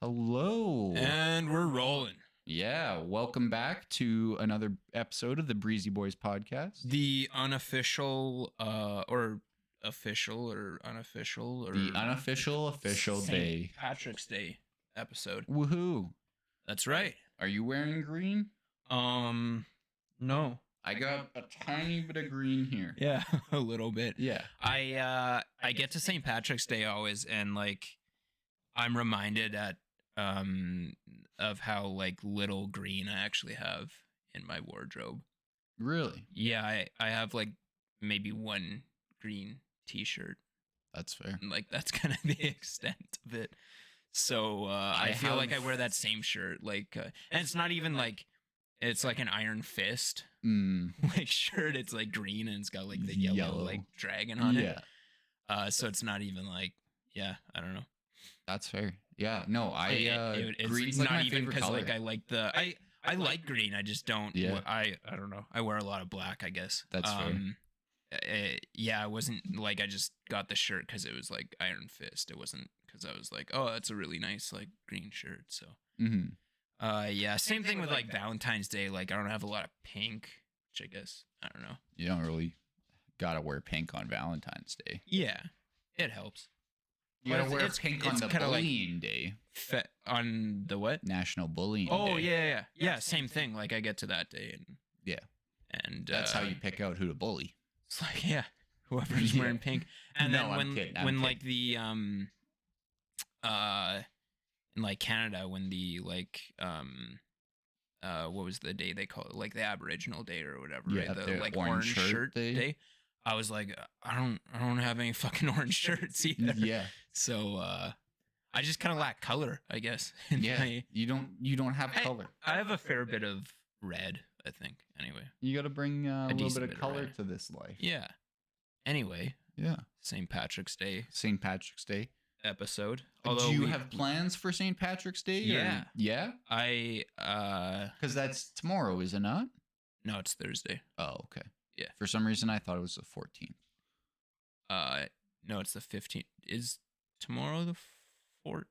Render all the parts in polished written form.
Hello. And we're rolling. Yeah, welcome back to another episode of the Breezy Boys podcast. The unofficial, or official or unofficial, or The unofficial official St. day. Patrick's Day episode. Woohoo. That's right. Are you wearing green? No. I got a tiny bit of green here. Yeah, a little bit. Yeah. I get to St. Patrick's Day always, and like I'm reminded of how like little green I actually have in my wardrobe. Really? Yeah, I have like maybe one green t-shirt. That's fair. And like that's kind of the extent of it. So I feel like I wear that same shirt, like, and it's not even like it's like an Iron Fist like shirt. It's like green and it's got like the yellow like dragon on it. So it's not even like, yeah, I don't know. That's fair. Yeah, no, it's green's not like my even favorite because color. like I like I like green. I just don't. Yeah. I don't know. I wear a lot of black, I guess. That's fair. Yeah, I wasn't like I just got the shirt because it was like Iron Fist. It wasn't because I was like, oh, that's a really nice like green shirt. So yeah, same thing with like Valentine's Day. Like I don't have a lot of pink, which I guess I don't know. You don't really gotta wear pink on Valentine's Day. Yeah, it helps. You gotta wear pink on the bullying day. On the what? National Bullying Day. Oh yeah. Same thing. Like I get to that day and yeah, and that's how you pick out who to bully. It's like whoever's wearing pink. And No, then I'm kidding, when like the in like Canada when the like what was the day they call it, like the Aboriginal Day or whatever, yeah, right? The like orange shirt day. I was like, I don't have any fucking orange shirts either. Yeah. So I just kind of lack color, I guess. Yeah. You don't have color. I have a fair bit of red, I think. Anyway. You got to bring a little bit of color to this life. Yeah. Anyway. Yeah. St. Patrick's Day. St. Patrick's Day Episode. Do you have plans for St. Patrick's Day? Yeah. Yeah? Because that's tomorrow, is it not? No, it's Thursday. Oh, okay. Yeah. For some reason, I thought it was the 14th. No, it's the 15th. Is tomorrow the 14th?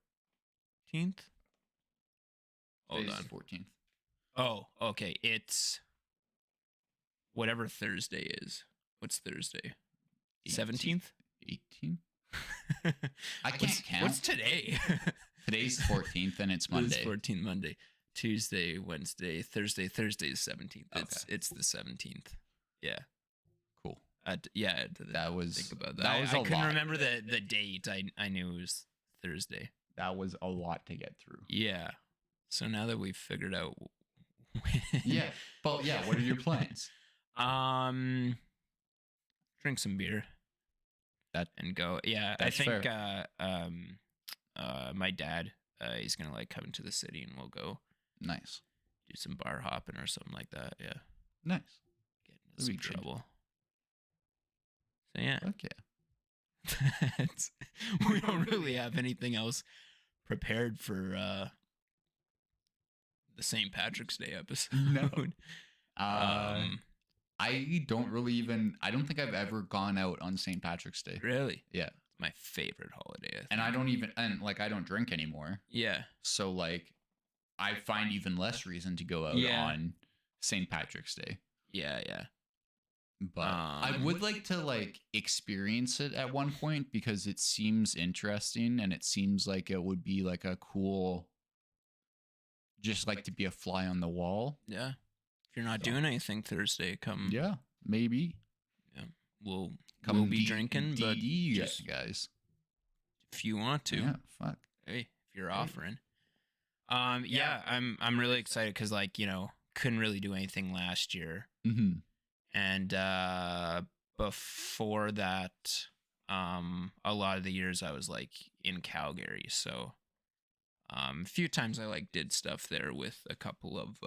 Hold on. 14th. Oh, okay. It's whatever Thursday is. What's Thursday? 17th? 18th? I can't count. What's today? Today's the 14th and it's Monday. It's 14th Monday. Tuesday, Wednesday, Thursday. Thursday is 17th. It's the 17th. Yeah. Cool. Yeah. That was think about that. I couldn't remember the date. I knew it was Thursday. that was a lot to get through. Yeah. So now that we've figured out Yeah. But yeah, what are your plans? Drink some beer. That and go. Yeah, I think my dad he's gonna like come into the city and we'll go nice. do some bar hopping or something like that. Yeah. Nice. Get into some trouble. So yeah. Okay. We don't really have anything else prepared for the St. Patrick's Day episode. No. I don't really even. I don't think I've ever gone out on St. Patrick's Day. Really? Yeah. It's my favorite holiday. I think. And I don't even. And like I don't drink anymore. Yeah. So like, I find even less reason to go out on St. Patrick's Day. Yeah, yeah. But I would like to like experience it at one point because it seems interesting and it seems like it would be like a cool. Just like to be a fly on the wall. Yeah. If you're not doing anything Thursday, come. Yeah, maybe. Yeah, we'll be drinking, but just, guys, if you want to. Yeah, fuck. Hey, if you're offering. Yeah, I'm really excited because like couldn't really do anything last year, and before that, a lot of the years I was like in Calgary, so a few times I like did stuff there with a couple of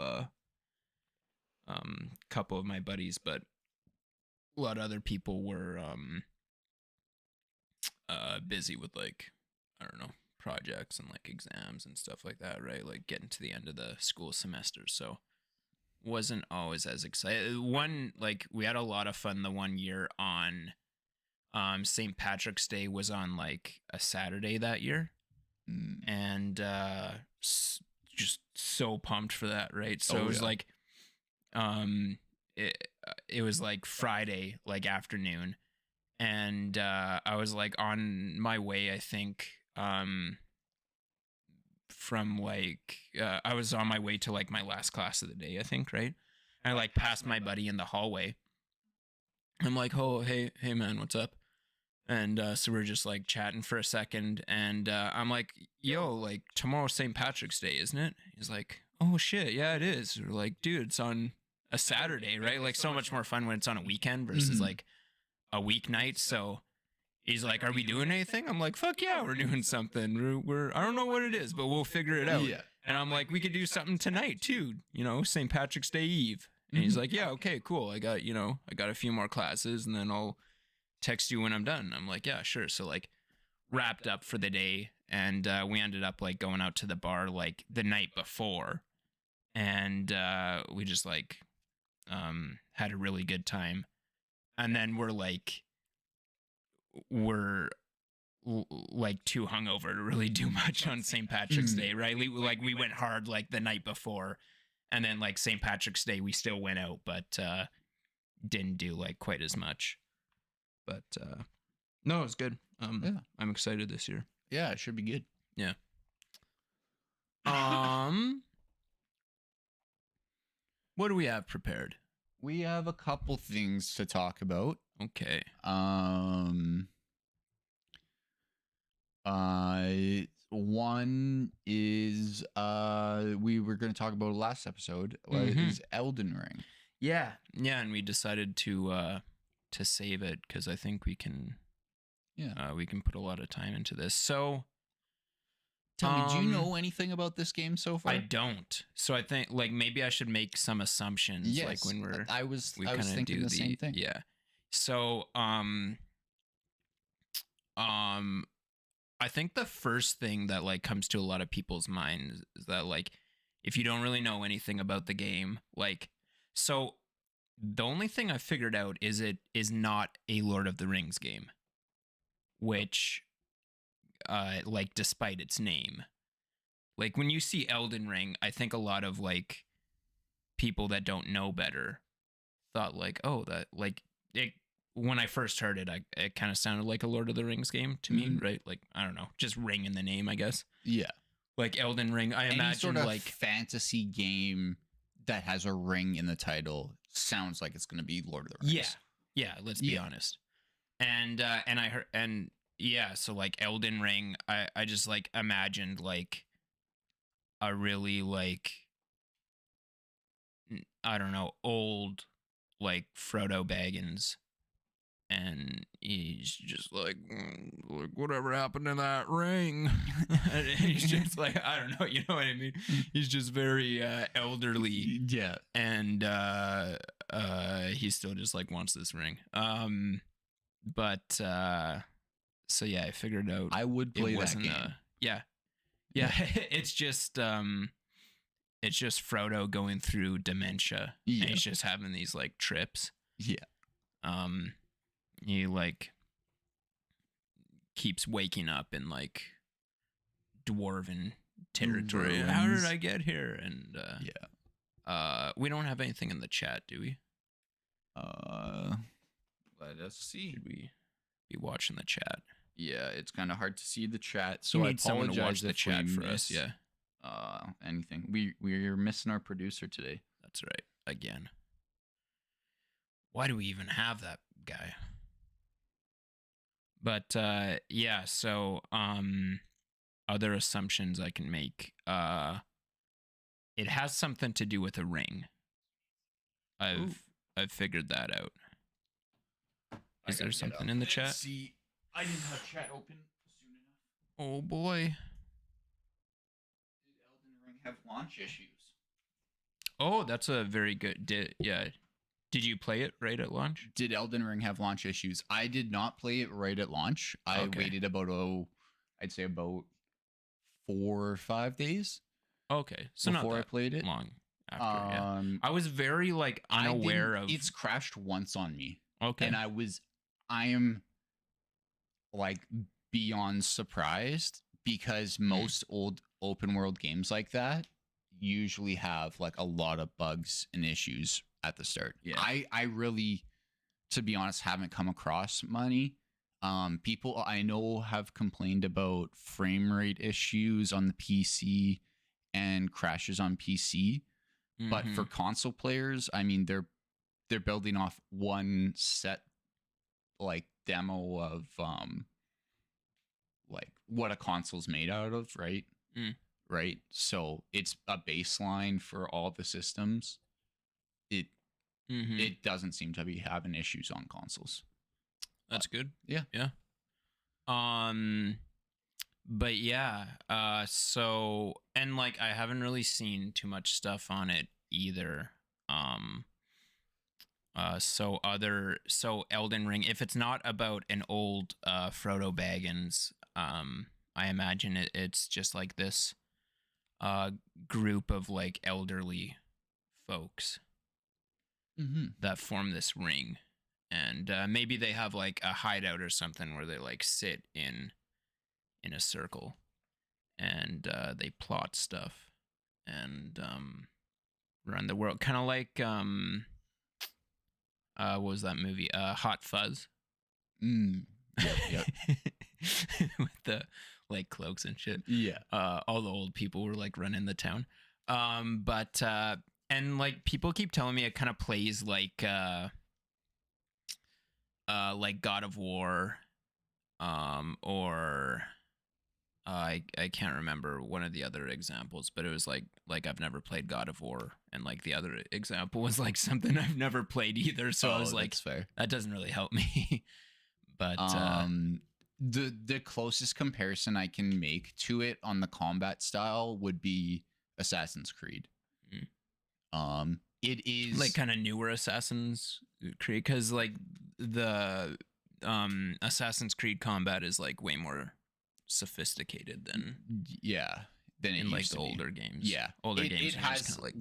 my buddies, but a lot of other people were busy with like, I don't know, projects and like exams and stuff like that, right? Like getting to the end of the school semester. So wasn't always as excited. We had a lot of fun the one year on St. Patrick's Day was on like a Saturday that year. And just so pumped for that, right? So it was like it was like Friday like afternoon, and I was like on my way, I think from like I was on my way to like my last class of the day, I think, right? I like passed my buddy in the hallway. I'm like, oh hey man, what's up? And so we're just like chatting for a second, and I'm like, yo, like tomorrow's St. Patrick's Day, isn't it? He's like, oh shit, yeah, it is. We're like, dude, it's on a Saturday, right? Like so much more fun when it's on a weekend versus like a weeknight. So he's like, are we doing anything? I'm like, fuck yeah, we're doing something. We're I don't know what it is, but we'll figure it out. Yeah. And I'm like, we could do something tonight too, St. Patrick's Day Eve. And he's like, yeah, okay, cool. I got a few more classes, and then I'll text you when I'm done. I'm like, yeah, sure. So like wrapped up for the day, and we ended up like going out to the bar like the night before, and we just like had a really good time. And then we're like too hungover to really do much on St. Patrick's Day, right? We went hard like the night before, and then like St. Patrick's Day we still went out, but didn't do like quite as much. But no, it was good. Yeah. I'm excited this year. Yeah, it should be good. Yeah. What do we have prepared? We have a couple things to talk about. Okay. One is we were going to talk about last episode is Elden Ring. Yeah, and we decided to save it because I think we can put a lot of time into this. So tell me, do you know anything about this game so far? I don't. So I think like maybe I should make some assumptions. Yes, like when I was thinking the same thing. Yeah. So I think the first thing that like comes to a lot of people's minds is that like if you don't really know anything about the game, like so the only thing I figured out is it is not a Lord of the Rings game, which like despite its name. Like when you see Elden Ring, I think a lot of like people that don't know better thought like, oh, that like it when I first heard it, it kind of sounded like a Lord of the Rings game to me, right? Like, I don't know, just ring in the name, I guess. Yeah. Like Elden Ring, I imagine sort of like fantasy game that has a ring in the title sounds like it's going to be Lord of the Rings. Yeah. Yeah, let's be honest. And I heard, and yeah, so like Elden Ring, I just like imagined like a really like I don't know, old like Frodo Baggins, and he's just like whatever happened to that ring? And he's just like, I don't know, you know what I mean? He's just very elderly, Yeah. and he still just like wants this ring. But so yeah, I figured out I would play that game. Yeah. It's just Frodo going through dementia. Yeah. And he's just having these like trips. Yeah. He like keeps waking up in like dwarven territory. Ruins. How did I get here? And yeah. We don't have anything in the chat, do we? Let us see. Should we be watching the chat? Yeah, it's kind of hard to see the chat, so we I need someone to watch the chat for us. Yeah. Anything. We're missing our producer today. That's right. Again. Why do we even have that guy? But yeah, so other assumptions I can make. It has something to do with a ring. I've figured that out. Is there something in the chat? See, I didn't have chat open soon enough. Oh boy. Did Elden Ring have launch issues? Oh, that's a very good. Did you play it right at launch? Did Elden Ring have launch issues? I did not play it right at launch. I waited about I'd say about 4 or 5 days. Okay, so before not I played it. long after. I was very like unaware of. It's crashed once on me. Okay, and I am like beyond surprised because most old open world games like that usually have like a lot of bugs and issues at the start. Yeah. I really, to be honest, haven't come across many. People I know have complained about frame rate issues on the PC and crashes on PC. Mm-hmm. But for console players, I mean, they're building off one set like demo of like what a console's made out of, right? Right. So it's a baseline for all the systems. It doesn't seem to be having issues on consoles. That's good. Yeah. Yeah. But yeah, so, and like I haven't really seen too much stuff on it either. So Elden Ring, if it's not about an old Frodo Baggins, I imagine it's just like this group of like elderly folks that form this ring, and maybe they have like a hideout or something where they like sit in a circle and they plot stuff and run the world, kind of like what was that movie, Hot Fuzz? Yep. With the like cloaks and shit. Yeah. All the old people were like running the town. But and like people keep telling me it kind of plays like God of War, or I can't remember one of the other examples, but it was like I've never played God of War, and like the other example was like something I've never played either. So I was like, fair. That doesn't really help me. But the closest comparison I can make to it on the combat style would be Assassin's Creed. It is like kind of newer Assassin's Creed, because like the Assassin's Creed combat is like way more sophisticated than than it in like used the to older be. games. Yeah, older it games has like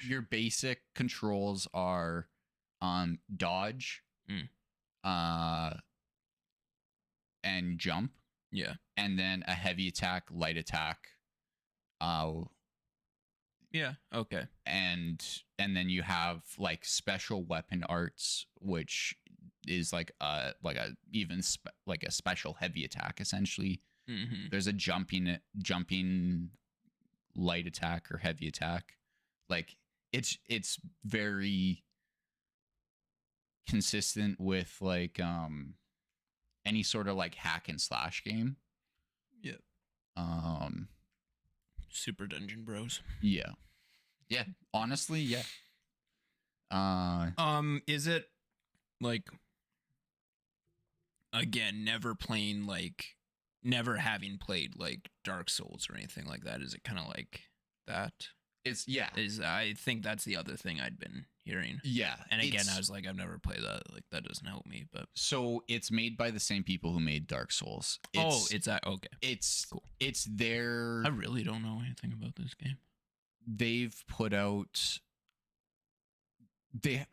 your basic controls are dodge, and jump. Yeah, and then a heavy attack, light attack. Yeah. Okay. And then you have like special weapon arts, which is like a like a special heavy attack essentially. There's a jumping light attack or heavy attack. Like it's very consistent with like any sort of like hack and slash game. Yeah. Super Dungeon Bros. Yeah. Yeah. Honestly, yeah. Is it like, again, never having played like Dark Souls or anything like that? Is it kind of like that? It's I think that's the other thing I'd been hearing. Yeah. And again, I was like, I've never played that. Like, that doesn't help me. But so it's made by the same people who made Dark Souls. It's that. Okay. It's cool. It's their. I really don't know anything about this game. They've put out. They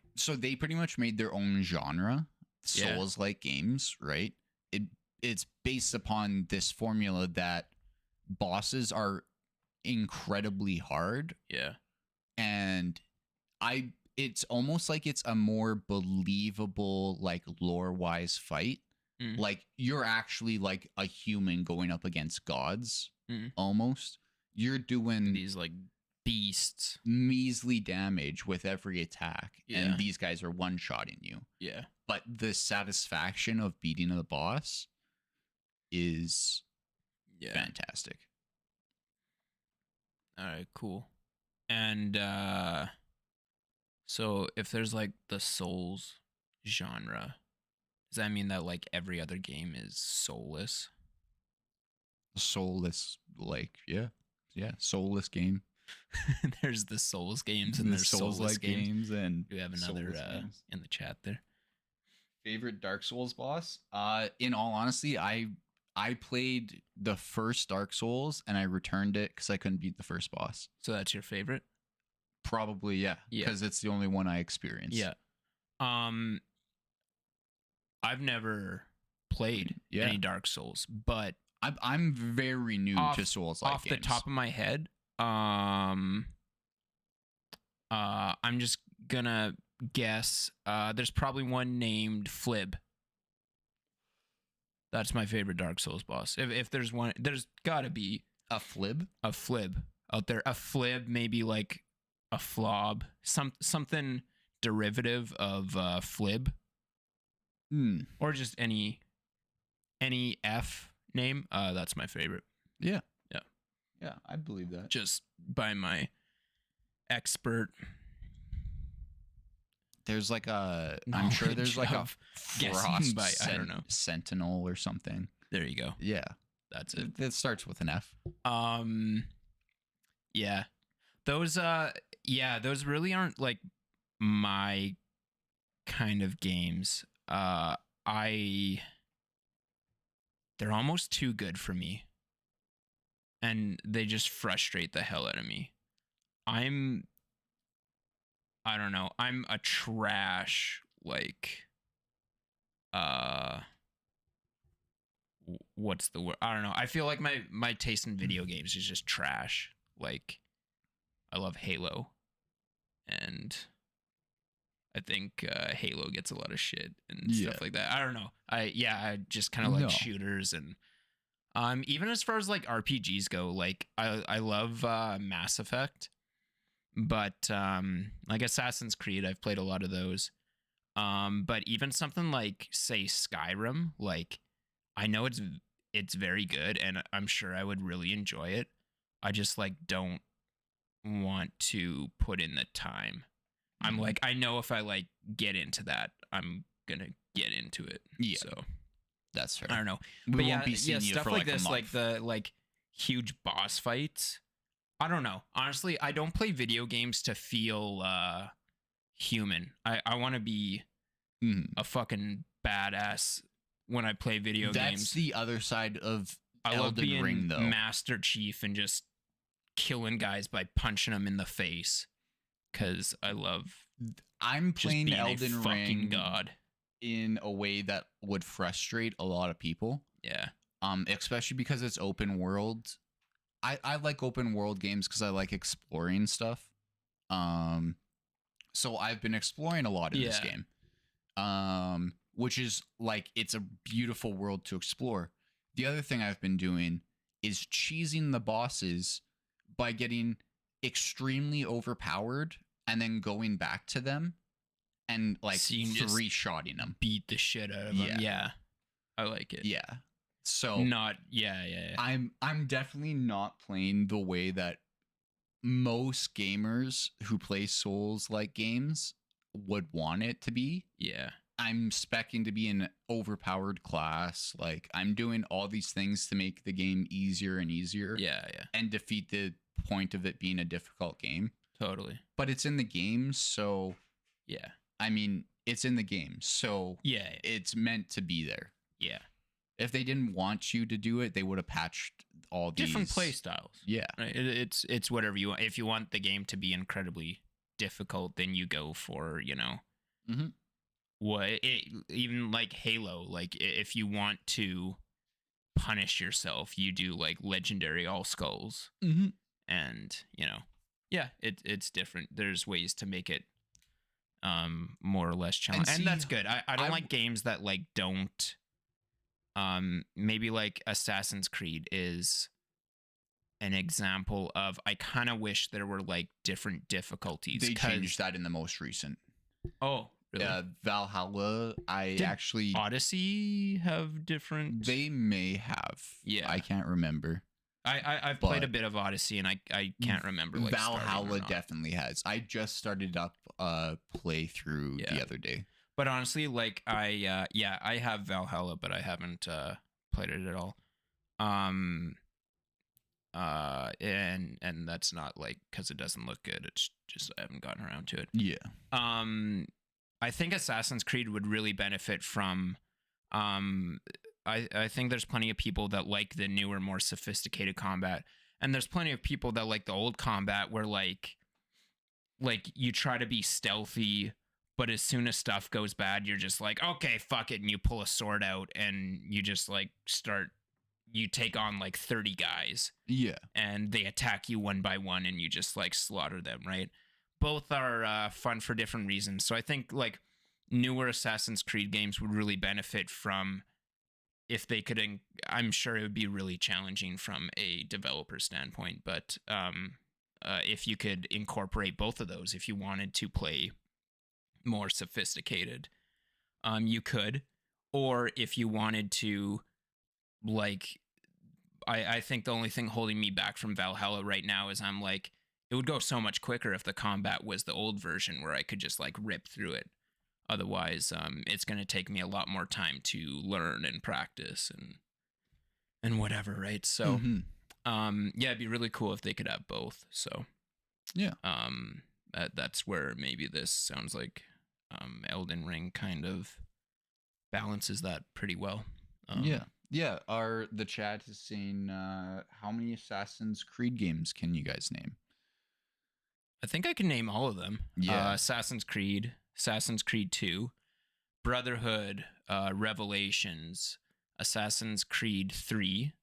pretty much made their own genre, Souls-like games, right? It's based upon this formula that bosses are incredibly hard. Yeah. And it's almost like it's a more believable, like, lore-wise fight. Like, you're actually like a human going up against gods, almost. You're doing these like beasts, measly damage with every attack, and these guys are one-shotting you. Yeah. But the satisfaction of beating the boss is fantastic. All right, cool. And so if there's like the Souls genre, does that mean that like every other game is soulless? Soulless, like, yeah, soulless game. There's the Souls games and there's soulless games. And we have another in the chat there. Favorite Dark Souls boss? In all honesty, I played the first Dark Souls and I returned it because I couldn't beat the first boss. So that's your favorite? Probably, yeah. Because it's the only one I experienced. Yeah. I've never played any Dark Souls, but I'm very new to Souls-like games. Off the games. top of my head, I'm just gonna guess. There's probably one named Flib. That's my favorite Dark Souls boss. If there's one, there's gotta be a Flib out there. A Flib, maybe like a Flob, something derivative of Flib, or just any F name. That's my favorite. Yeah, I believe that. Just by my expert. There's like I'm sure there's like a Frost I don't know, Sentinel or something. There you go. Yeah, that's it. It starts with an F. Yeah, those really aren't like my kind of games. They're almost too good for me, and they just frustrate the hell out of me. I don't know. I'm a trash, like, what's the word? I don't know. I feel like my taste in video games is just trash. Like, I love Halo, and I think Halo gets a lot of shit and stuff like that. I don't know. I just kind of like shooters, and even as far as like RPGs go, like I love Mass Effect. But like Assassin's Creed, I've played a lot of those. But even something like, say, Skyrim, like, I know it's very good, and I'm sure I would really enjoy it. I just like don't want to put in the time. I'm like, I know if I like get into that, I'm gonna get into it. Yeah, so that's fair. I don't know, we won't be seeing you stuff for like like this, a month. like the like huge boss fights. I don't know. Honestly, I don't play video games to feel human. I want to be a fucking badass when I play video games. That's the other side of Elden love being Ring, though. Master Chief and just killing guys by punching them in the face. Because I'm playing Elden Ring God in a way that would frustrate a lot of people. Yeah. Especially because it's open world. I like open world games because I like exploring stuff. So I've been exploring a lot in this game. Which is like, it's a beautiful world to explore. The other thing I've been doing is cheesing the bosses by getting extremely overpowered and then going back to them and like three-shotting them. Beat the shit out of them. Yeah. I like it. Yeah. So Not yeah. I'm definitely not playing the way that most gamers who play Souls like games would want it to be. Yeah. I'm specking to be an overpowered class. Like I'm doing all these things to make the game easier and easier. Yeah. And defeat the point of it being a difficult game. Totally. But it's in the game, so yeah. I mean, it's in the game, so yeah. it's meant to be there. Yeah. If they didn't want you to do it, they would have patched all these Different play styles. Yeah. Right? It's whatever you want. If you want the game to be incredibly difficult, then you go for, Mm-hmm. even like Halo. Like if you want to punish yourself, you do like legendary all skulls. Mm-hmm. And, yeah, it's different. There's ways to make it more or less challenging. And that's good. I don't like games that like don't maybe like Assassin's Creed is an example of I kind of wish there were like different difficulties. They changed that in the most recent. Oh, really? Valhalla, Did Odyssey have different? They may have. Yeah. I can't remember. I've played a bit of Odyssey and I can't remember. Like Valhalla definitely has. I just started up playthrough the other day. But honestly, like I have Valhalla, but I haven't played it at all. And that's not like because it doesn't look good. It's just I haven't gotten around to it. Yeah. I think Assassin's Creed would really benefit from. I think there's plenty of people that like the newer, more sophisticated combat, and there's plenty of people that like the old combat where like you try to be stealthy, but as soon as stuff goes bad, you're just like, okay, fuck it, and you pull a sword out and you just like you take on like 30 guys. Yeah. And they attack you one by one and you just like slaughter them, right? Both are fun for different reasons. So I think like newer Assassin's Creed games would really benefit from if they could, I'm sure it would be really challenging from a developer standpoint, but if you could incorporate both of those, if you wanted to play more sophisticated, you could. Or if you wanted to, like, I think the only thing holding me back from Valhalla right now is I'm like, it would go so much quicker if the combat was the old version where I could just like rip through it. Otherwise, it's going to take me a lot more time to learn and practice and whatever, right? So, yeah, it'd be really cool if they could have both. So, yeah, that's where maybe this sounds like Elden Ring kind of balances that pretty well. Yeah. The chat is saying, how many Assassin's Creed games can you guys name? I think I can name all of them. Yeah, Assassin's Creed 2, Brotherhood, Revelations, Assassin's Creed 3,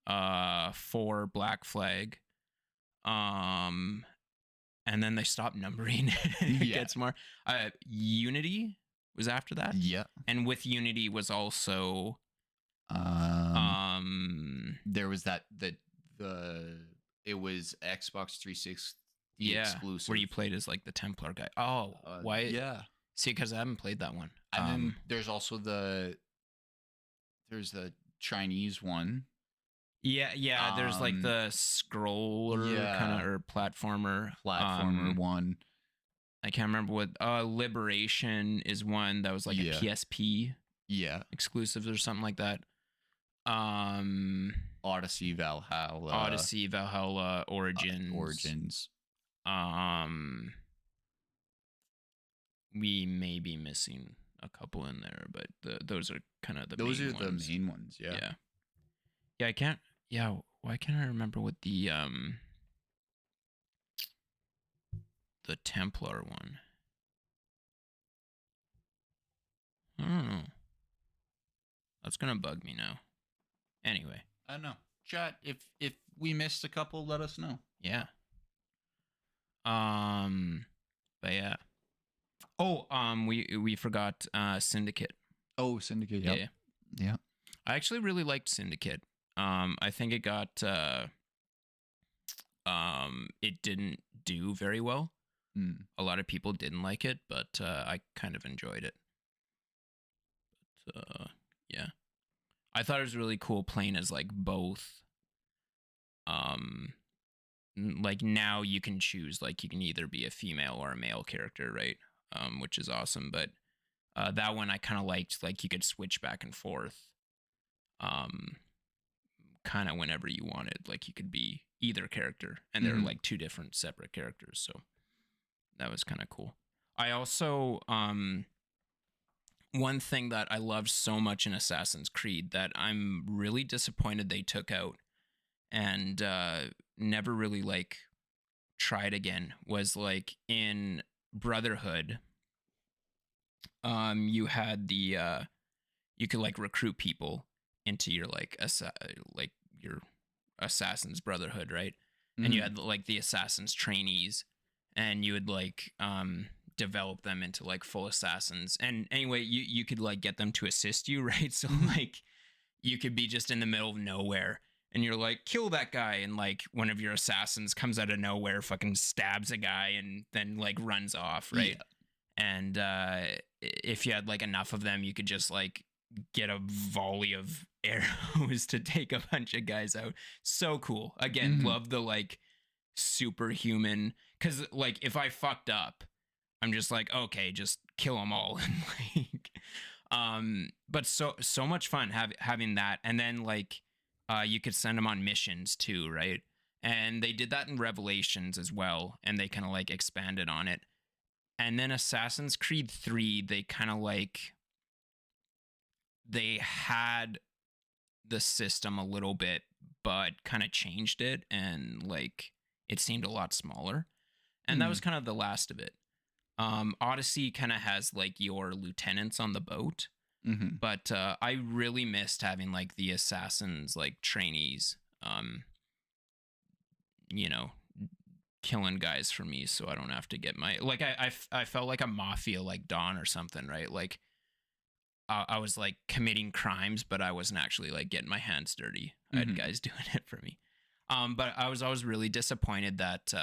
4, Black Flag, and then they stopped numbering. It gets more. Unity was after that. Yeah, and with Unity was also there was it was Xbox 360 exclusive where you played as like the Templar guy. Oh, why? Yeah. See, because I haven't played that one. And then there's also there's the Chinese one. Yeah. There's like the scroller kind of or platformer one. I can't remember what. Liberation is one that was like a PSP. Yeah. Exclusives or something like that. Odyssey, Valhalla, Origins. We may be missing a couple in there, but those are kind of the main ones. Yeah. I can't. Yeah, why can't I remember what the Templar one? I don't know. That's gonna bug me now. Anyway, I don't know. Chat, if we missed a couple, let us know. Yeah. But yeah. Oh, we forgot Syndicate. Oh, Syndicate. Yep. Yeah. I actually really liked Syndicate. I think it got it didn't do very well. A lot of people didn't like it, but I kind of enjoyed it. But yeah. I thought it was really cool playing as like both. Like now you can choose, like you can either be a female or a male character, right? Which is awesome. But that one I kind of liked, like you could switch back and forth, kind of whenever you wanted. Like you could be either character, and they're like two different separate characters. So that was kind of cool. I also one thing that I loved so much in Assassin's Creed that I'm really disappointed they took out and never really like tried again was like in Brotherhood. You had the you could like recruit people into your like like your Assassin's Brotherhood, right? And you had like the Assassin's trainees, and you would like develop them into like full assassins. And anyway, you could like get them to assist you, right? So like you could be just in the middle of nowhere and you're like, kill that guy, and like one of your assassins comes out of nowhere, fucking stabs a guy, and then like runs off, right? Yeah. And if you had like enough of them, you could just like get a volley of arrows to take a bunch of guys out. So cool. Again, love the like superhuman, because like if I fucked up, I'm just like, okay, just kill them all. And like but so much fun having that. And then like you could send them on missions too, right? And they did that in Revelations as well, and they kind of like expanded on it. And then Assassin's Creed 3, they kind of like they had the system a little bit, but kind of changed it, and like it seemed a lot smaller. And that was kind of the last of it. Odyssey kind of has like your lieutenants on the boat, but I really missed having like the assassins, like trainees, you know, killing guys for me, so I don't have to get my like I felt like a mafia like Don or something, right? Like I was like committing crimes, but I wasn't actually like getting my hands dirty. I had guys doing it for me. But I was always really disappointed that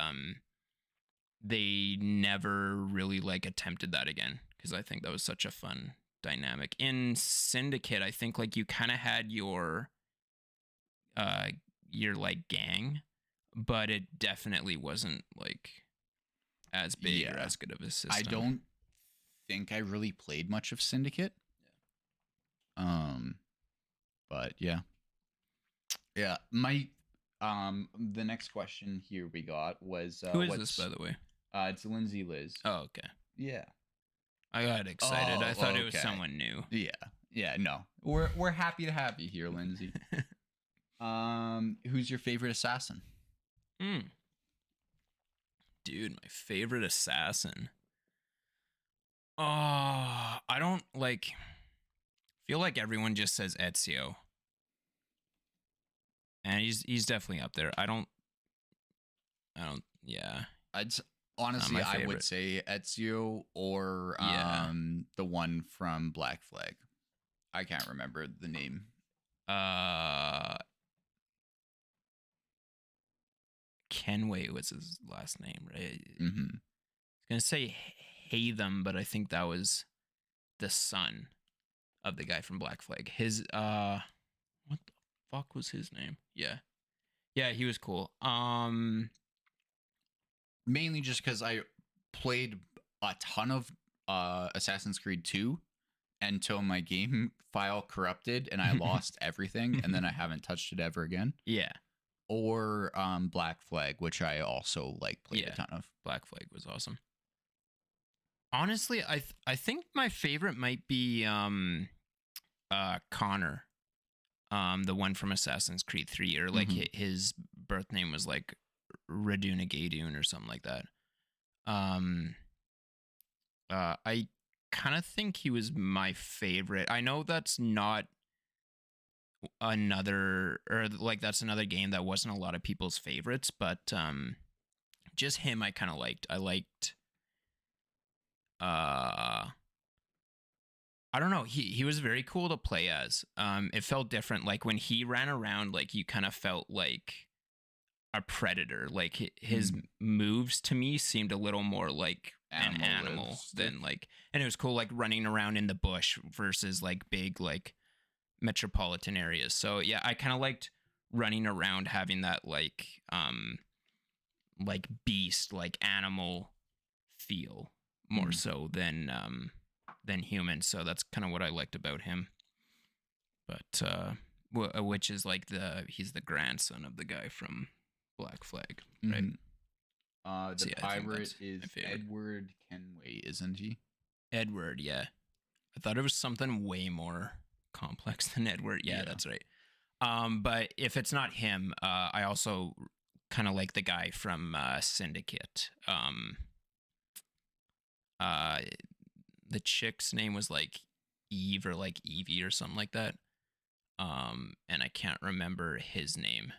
they never really like attempted that again, because I think that was such a fun dynamic. In Syndicate, I think like you kind of had your like gang, but it definitely wasn't like as big or as good of a system. I don't think I really played much of Syndicate. But yeah. My the next question here we got was who is this, by the way? It's Lindsay Liz. Oh, okay. Yeah. I got excited. I thought it was someone new. Yeah. No, we're happy to have you here, Lindsay. Who's your favorite assassin? Dude, my favorite assassin. Oh, I don't like. Feel like everyone just says Ezio, and he's definitely up there. I don't. Yeah. Honestly, I would say Ezio or the one from Black Flag. I can't remember the name. Kenway was his last name, right? I was gonna say Hatham, but I think that was the son of the guy from Black Flag. His what the fuck was his name? Yeah, he was cool. Mainly just because I played a ton of Assassin's Creed 2 until my game file corrupted and I lost everything, and then I haven't touched it ever again. Yeah. Or Black Flag, which I also like played a ton of. Black Flag was awesome. Honestly, I think my favorite might be Connor, the one from Assassin's Creed 3, or like his birth name was like Raduna Gaydun or something like that. I kind of think he was my favorite. I know that's not another, or like that's another game that wasn't a lot of people's favorites, but just him I kind of liked. I liked I don't know, he was very cool to play as. It felt different, like when he ran around, like you kind of felt like a predator. Like his moves to me seemed a little more like an animal than like, and it was cool like running around in the bush versus like big like metropolitan areas. So yeah, I kind of liked running around having that like beast, like animal feel more so than human. So that's kind of what I liked about him. But which is like he's the grandson of the guy from Black Flag, right? The pirate is Edward Kenway, isn't he? Edward, yeah. I thought it was something way more complex than Edward. Yeah, that's right. But if it's not him, I also kind of like the guy from Syndicate. The chick's name was like Eve or like Evie or something like that. And I can't remember his name.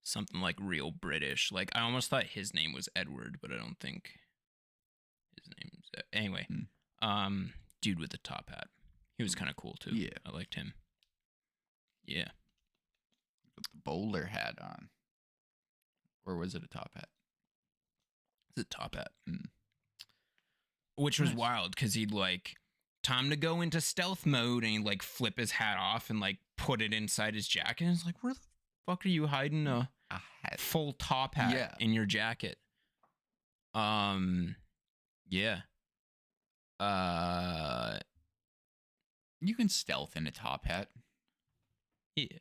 Something like real British. Like I almost thought his name was Edward, but I don't think his name's anyway. Dude with the top hat. He was kind of cool too. Yeah, I liked him. Yeah. With the bowler hat on, or was it a top hat? It's a top hat. Which was wild because he'd like time to go into stealth mode and he'd like flip his hat off and like put it inside his jacket. And it's like, where the fuck are you hiding a hat? Full top hat in your jacket? Yeah. You can stealth in a top hat. Yeah.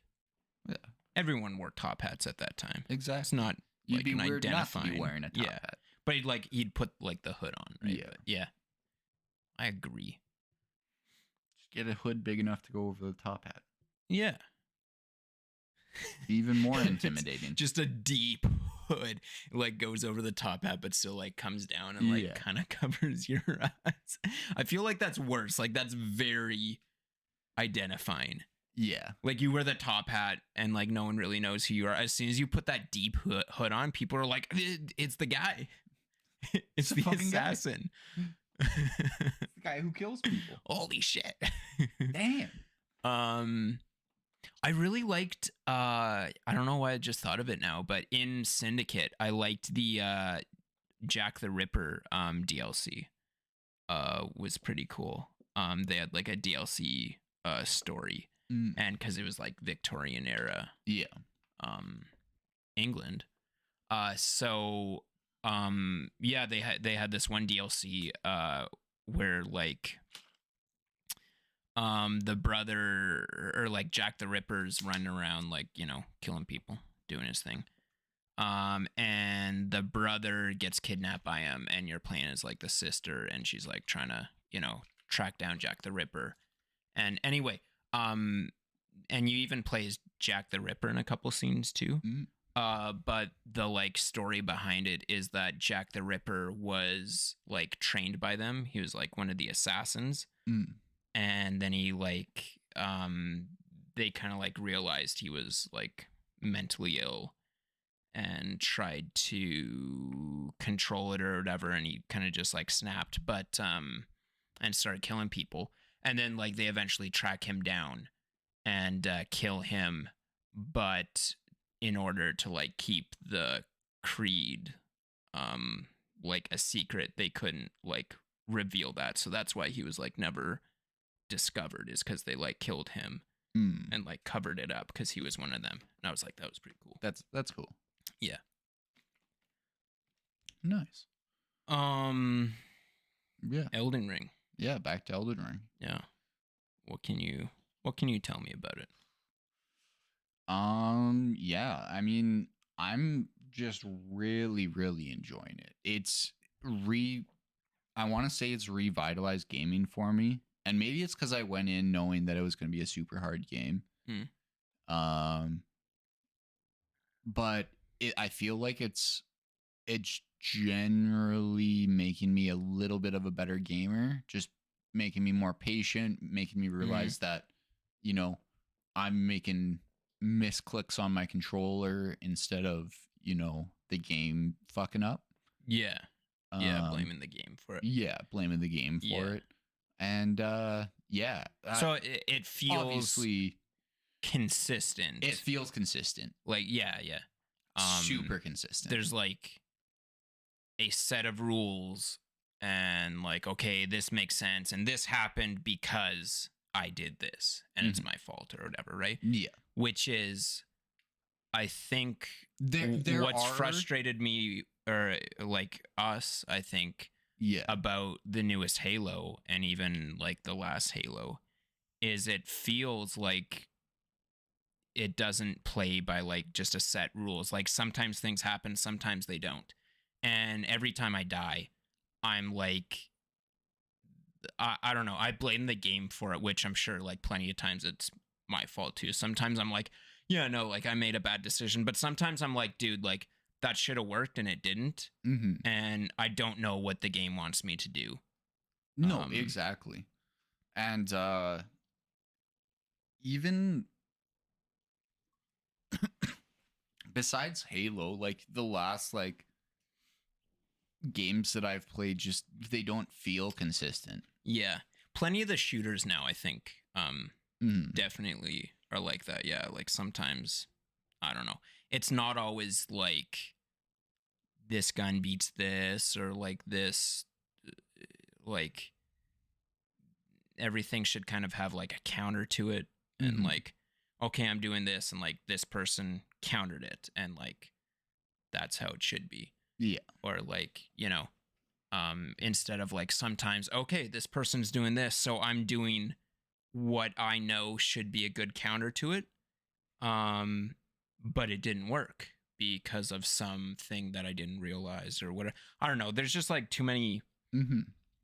Everyone wore top hats at that time. Exactly. It's not You'd like be an weird identifying. not to be wearing a top hat. But he'd put like the hood on, right? Yeah. But yeah. I agree. Just get a hood big enough to go over the top hat. Yeah. Even more intimidating. Just a deep hood, like goes over the top hat, but still like comes down and like kind of covers your eyes. I feel like that's worse. Like that's very identifying. Yeah. Like you wear the top hat and like no one really knows who you are. As soon as you put that deep hood on, people are like, it's the guy. It's the assassin. The guy who kills people. Holy shit. Damn. I really liked I don't know why I just thought of it now, but in Syndicate, I liked the Jack the Ripper DLC. Was pretty cool. They had like a DLC story. And because it was like Victorian era. Yeah. England. So they had this one DLC where like the brother or like Jack the Ripper's running around like, you know, killing people, doing his thing. And the brother gets kidnapped by him and you're playing as like the sister and she's like trying to, you know, track down Jack the Ripper. And anyway, and you even play as Jack the Ripper in a couple scenes too. But the like story behind it is that Jack the Ripper was like trained by them. He was like one of the assassins. And then he like they kind of like realized he was like mentally ill and tried to control it or whatever, and he kind of just like snapped, but and started killing people. And then like they eventually track him down and kill him, but in order to like keep the creed like a secret, they couldn't like reveal that. So that's why he was like never discovered, is because they like killed him and like covered it up because he was one of them. And I was like, that was pretty cool. That's cool. Yeah. Nice. Yeah. Elden Ring. Yeah, back to Elden Ring. Yeah. What can you tell me about it? Yeah, I mean, I'm just really, really enjoying it. It's I want to say it's revitalized gaming for me. And maybe it's because I went in knowing that it was going to be a super hard game. But I feel like it's generally making me a little bit of a better gamer, just making me more patient, making me realize that, you know, I'm making misclicks on my controller instead of, you know, the game fucking up. Yeah. Yeah, blaming the game for it. Yeah, blaming the game for it. And yeah. So it feels obviously consistent. It feels consistent. Like, yeah. Super consistent. There's like a set of rules and like, okay, this makes sense and this happened because I did this and it's my fault or whatever, right? Yeah. Which is, I think, what's frustrated me, or like us, I think, about the newest Halo and even like the last Halo, is it feels like it doesn't play by like just a set rules. Like sometimes things happen, sometimes they don't. And every time I die, I'm like, I don't know. I blame the game for it, which I'm sure like plenty of times it's my fault too. Sometimes I'm like, yeah, no, like I made a bad decision. But sometimes I'm like, dude, like that should have worked and it didn't. And I don't know what the game wants me to do. No, exactly. And even besides Halo, like the last like games that I've played, just they don't feel consistent. Yeah. Plenty of the shooters now, I think, definitely are like that. Yeah. Like sometimes, I don't know. It's not always like this gun beats this, or like this, like everything should kind of have like a counter to it. And like, okay, I'm doing this, and like this person countered it, and like that's how it should be. Yeah. Or like, you know, instead of like sometimes, okay, this person's doing this, so I'm doing what I know should be a good counter to it. But it didn't work because of something that I didn't realize or whatever. I don't know. There's just like too many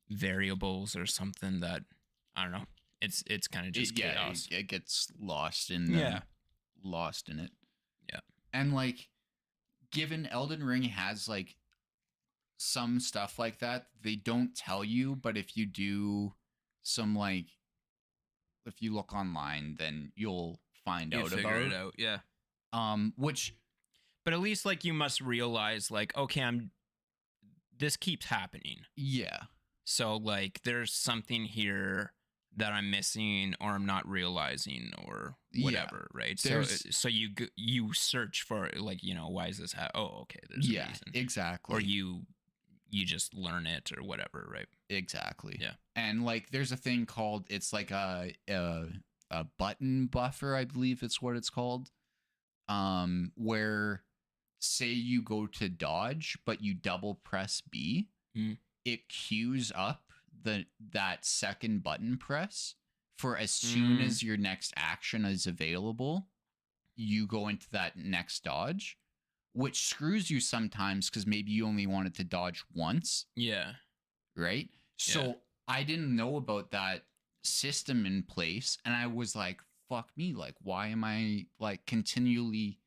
variables or something that, I don't know. It's kind of just chaos. It gets lost in it. Yeah. And like, given Elden Ring has like some stuff like that, they don't tell you, but if you do some like, if you look online, then you'll find out about it. Yeah. Which, but at least like you must realize like, okay, this keeps happening. Yeah. So like there's something here that I'm missing or I'm not realizing or whatever, right? So you search for like, you know, why is this oh, okay, there's a reason. Exactly. Or you just learn it or whatever, right? Exactly. Yeah. And like there's a thing called, it's like a button buffer, I believe it's what it's called. Where say you go to dodge but you double press B, it queues up that second button press for as soon as your next action is available, you go into that next dodge, which screws you sometimes because maybe you only wanted to dodge once. Yeah. Right? So I didn't know about that system in place, and I was like, fuck me, like why am I like continually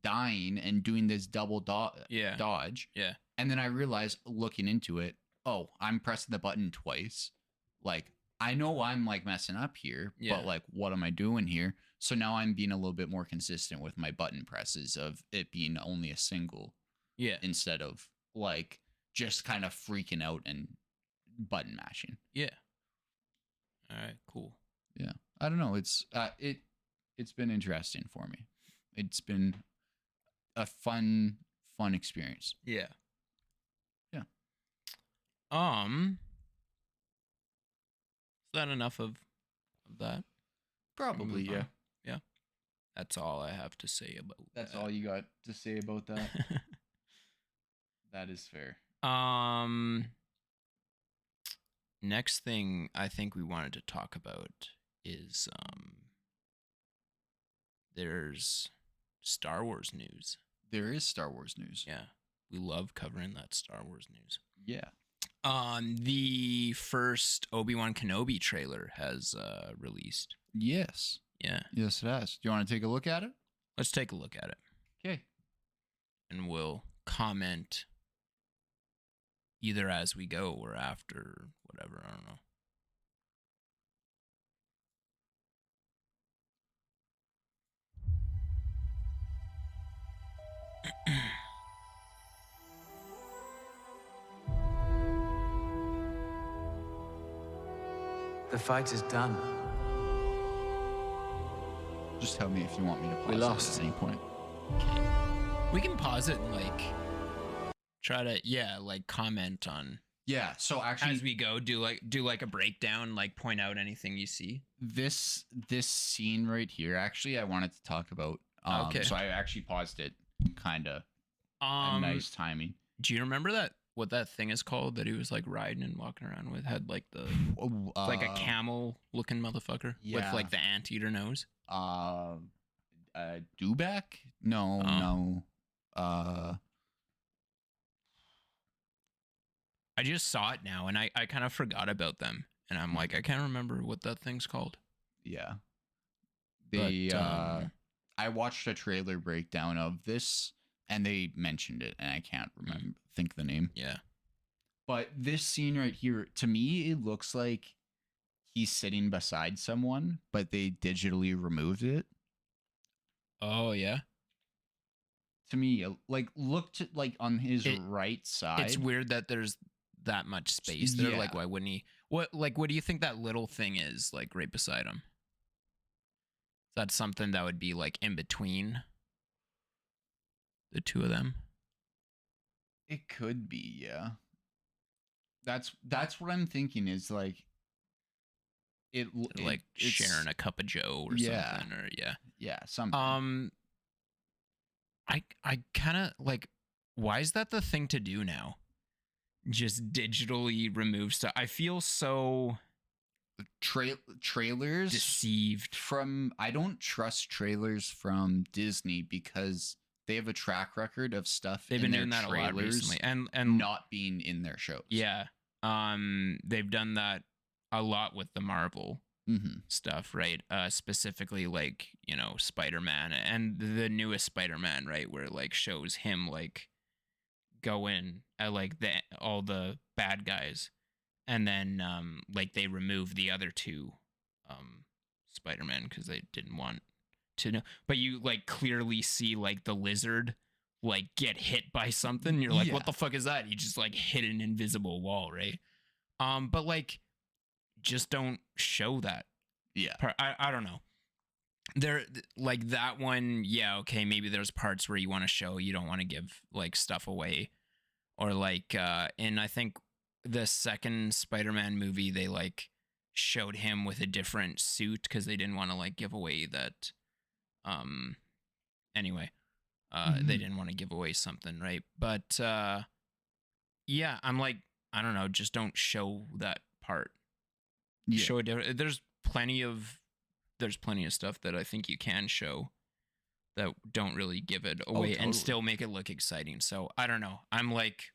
dying and doing this double dodge? Yeah. And then I realized, looking into it, oh, I'm pressing the button twice. Like, I know I'm like messing up here, but like, what am I doing here? So now I'm being a little bit more consistent with my button presses of it being only a single. Yeah. Instead of like just kind of freaking out and button mashing. Yeah. All right, cool. Yeah. I don't know. It's been interesting for me. It's been a fun experience. Yeah. Yeah. Is that enough of that? Probably, yeah. Yeah. That's all I have to say about That's all you got to say about that? That is fair. Next thing I think we wanted to talk about is there's Star Wars news. There is Star Wars news. Yeah. We love covering that Star Wars news. Yeah. The first Obi-Wan Kenobi trailer has released. Yes. Yeah. Yes, it has. Do you want to take a look at it? Let's take a look at it. Okay. And we'll comment either as we go or after, whatever. I don't know. The fight is done. Just tell me if you want me to pause We lost. at any point. We can pause it and like try to like comment on Yeah. So actually, as we go, do like a breakdown, like point out anything you see. This scene right here, actually, I wanted to talk about. Okay. So I actually paused it, kind of a Um, nice timing. do you remember what that thing is called that he was like riding and walking around with? Had like the like a camel looking motherfucker with like the anteater nose. Dubak? No. I just saw it now, and I kind of forgot about them, and I'm like, I can't remember what that thing's called. Yeah. But I watched a trailer breakdown of this, and they mentioned it, and I can't think the name. Yeah. But this scene right here, to me, it looks like he's sitting beside someone, but they digitally removed it. Oh yeah. To me, like looked like on his right side. It's weird that there's that much space there. Like, why wouldn't he? What do you think that little thing is like right beside him? Is that something that would be like in between the two of them? It could be, yeah. That's what I'm thinking is like like sharing a cup of Joe or something, or something. I kind of like, why is that the thing to do now? Just digitally remove stuff. I feel so trailers deceived from. I don't trust trailers from Disney because they have a track record of stuff. They've been doing that a lot recently, and not being in their shows. Yeah, they've done that a lot with the Marvel stuff, right? Specifically, like, you know, Spider-Man and the newest Spider-Man, right, where it like shows him like go in at like all the bad guys, and then like they remove the other two Spider-Man because they didn't want to know. But you like clearly see like the Lizard like get hit by something, and you're like, what the fuck is that? He just like hit an invisible wall, right? But like, just don't show that. Yeah. I don't know. There, like that one, yeah, okay, maybe there's parts where you want to show, you don't want to give like stuff away. Or like in, I think, the second Spider-Man movie, they like showed him with a different suit because they didn't want to like give away that anyway. They didn't want to give away something, right? But yeah, I'm like, I don't know, just don't show that part. Show it. There's plenty of stuff that I think you can show that don't really give it away and still make it look exciting. So I don't know. I'm like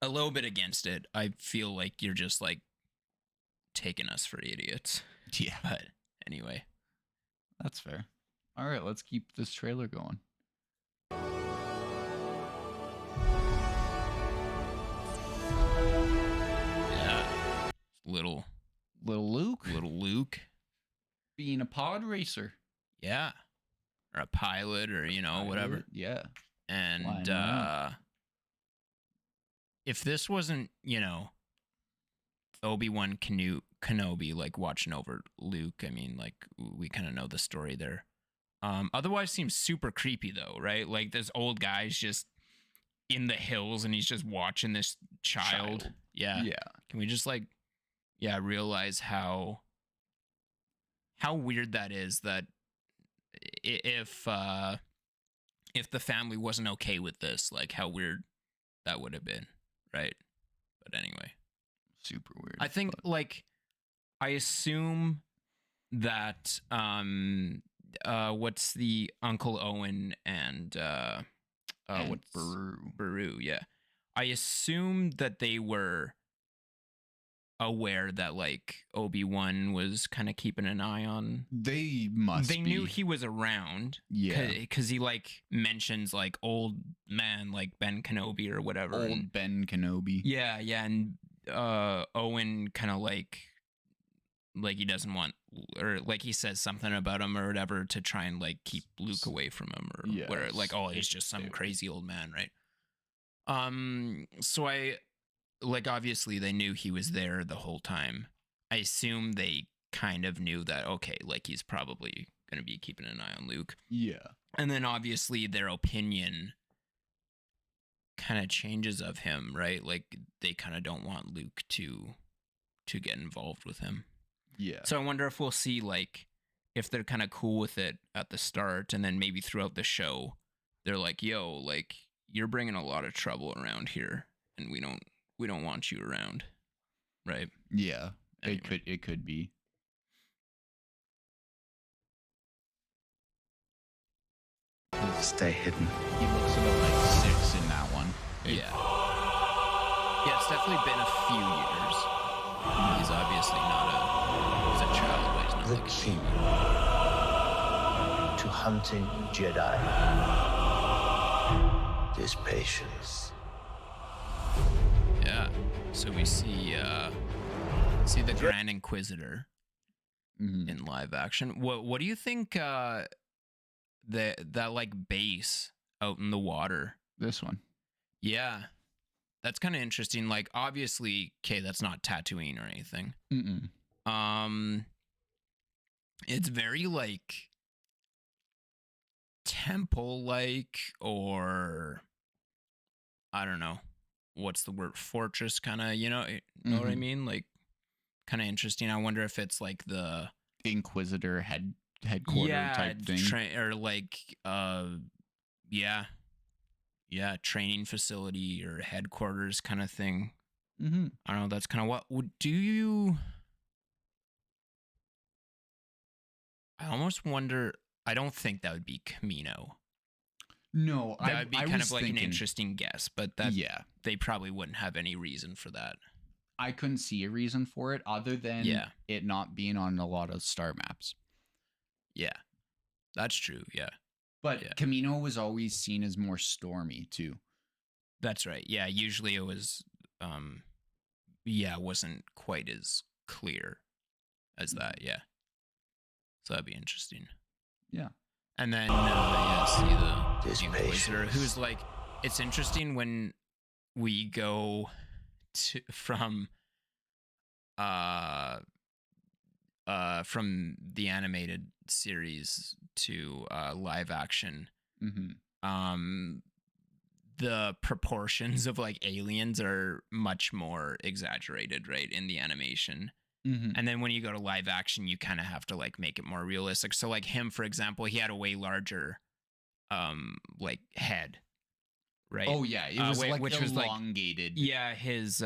a little bit against it. I feel like you're just like taking us for idiots. Yeah. But anyway, that's fair. All right, let's keep this trailer going. Yeah. Little Luke being a pod racer. Yeah. Or a pilot, or, you know, whatever. Yeah. And if this wasn't, you know, Obi-Wan Kenobi like watching over Luke, I mean, like, we kind of know the story there. Otherwise seems super creepy though, right? Like this old guy's just in the hills and he's just watching this child. Yeah. Can we just like realize how weird that is, that if the family wasn't okay with this, like how weird that would have been, right? But anyway, super weird. I think like I assume that what's the Uncle Owen and what's Beru, yeah. I assume that they were aware that like Obi-Wan was kind of keeping an eye on. They knew he was around, because he like mentions like old man like Ben Kenobi or whatever. Ben Kenobi. Yeah, and Owen kind of like he doesn't want, or like he says something about him or whatever to try and like keep Luke away from him, or where like, oh, he's just some crazy old man, right? So I like, obviously they knew he was there the whole time. I assume they kind of knew that, okay, like he's probably going to be keeping an eye on Luke. Yeah. And then obviously their opinion kind of changes of him, right? Like they kind of don't want Luke to get involved with him. Yeah. So I wonder if we'll see like if they're kind of cool with it at the start, and then maybe throughout the show they're like, "Yo, like you're bringing a lot of trouble around here, and we don't want you around." Right? Yeah. Anyway. It could be. Stay hidden. He looks about like 6 in that one. Yeah. Yeah, it's definitely been a few years. He's obviously he's a child, but he's not The like a key baby. to hunting Jedi is patience. Yeah. So we see the Grand Inquisitor in live action. What do you think that like base out in the water? This one. Yeah. That's kind of interesting. Like obviously, okay, that's not Tatooine or anything. It's very like temple like, or I don't know. What's the word? Fortress kind of, know what I mean? Like kind of interesting. I wonder if it's like the Inquisitor headquarter type thing. Or like training facility or headquarters kind of thing. I don't know. That's kind of what would do you. I almost wonder. I don't think that would be Camino. No, that would be I kind was of like thinking, an interesting guess, but they probably wouldn't have any reason for that. I couldn't see a reason for it other than it not being on a lot of star maps. Yeah, that's true. Yeah. But Camino was always seen as more stormy too. That's right. Yeah, usually it was wasn't quite as clear as that. Yeah. So that'd be interesting. Yeah. And then see the Inquisitor, who's like, it's interesting when we go from the animated series to live action. The proportions of like aliens are much more exaggerated, right, in the animation. And then when you go to live action, you kind of have to like make it more realistic. So like him, for example, he had a way larger like head, right? Oh yeah, it was which was elongated. Like, yeah, his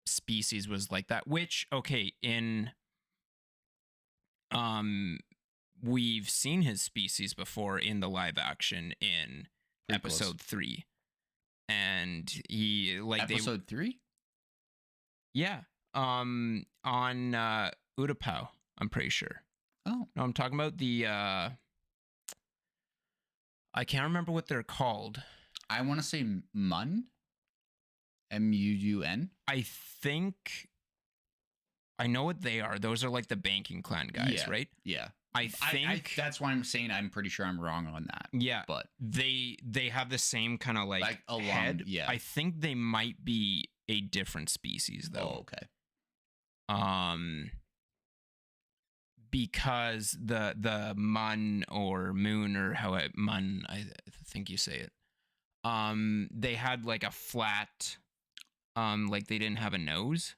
species was like that, which in we've seen his species before in the live action in episode 3, and he like episode 3. Yeah. On Utapau, I'm pretty sure. Oh. No, I'm talking about the I can't remember what they're called. I want to say Mun. MUUN. I think I know what they are. Those are like the banking clan guys, right? Yeah. I think that's why I'm saying I'm pretty sure I'm wrong on that. Yeah. But they have the same kind of like head. Yeah. I think they might be a different species though. Oh, okay. Because the Mun or Moon or Mun, I think you say it. They had like a flat, like they didn't have a nose.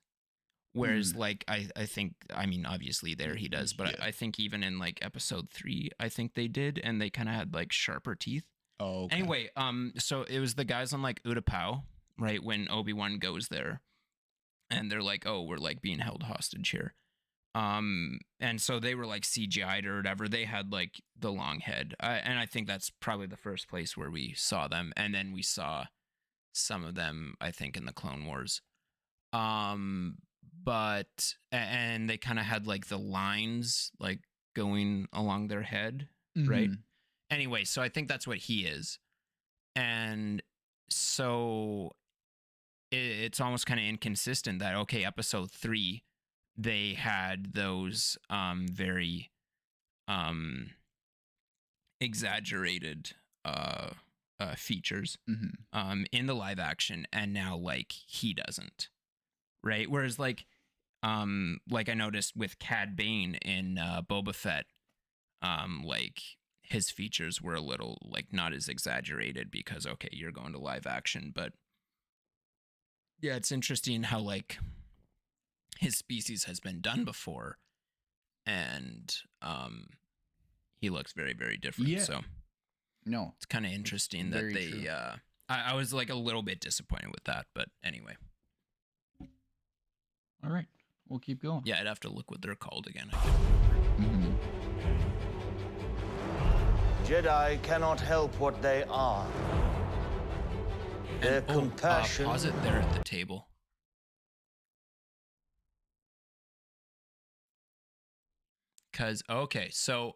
Whereas like I think, I mean, obviously there he does, but I think even in like episode 3, I think they did, and they kind of had like sharper teeth. Oh, okay. Anyway, so it was the guys on like Utapau, right, when Obi-Wan goes there, and they're like, oh, we're like being held hostage here. And so they were like CGI'd or whatever. They had like the long head. And I think that's probably the first place where we saw them. And then we saw some of them, I think, in the Clone Wars. But they kind of had like the lines like going along their head, right? Anyway, so I think that's what he is. And so it's almost kind of inconsistent that, okay, episode 3, they had those very exaggerated features in the live action, and now like he doesn't, right? Whereas like I noticed with Cad Bane in Boba Fett, like his features were a little like not as exaggerated because okay, you're going to live action, but yeah, it's interesting how like his species has been done before, and he looks very, very different. Yeah. So No, it's kind of interesting that very they true. I was like a little bit disappointed with that, but anyway. All right, we'll keep going. Yeah, I'd have to look what they're called again. I can't remember. Jedi cannot help what they are. Their compassion. Pause it there at the table. Cause okay, so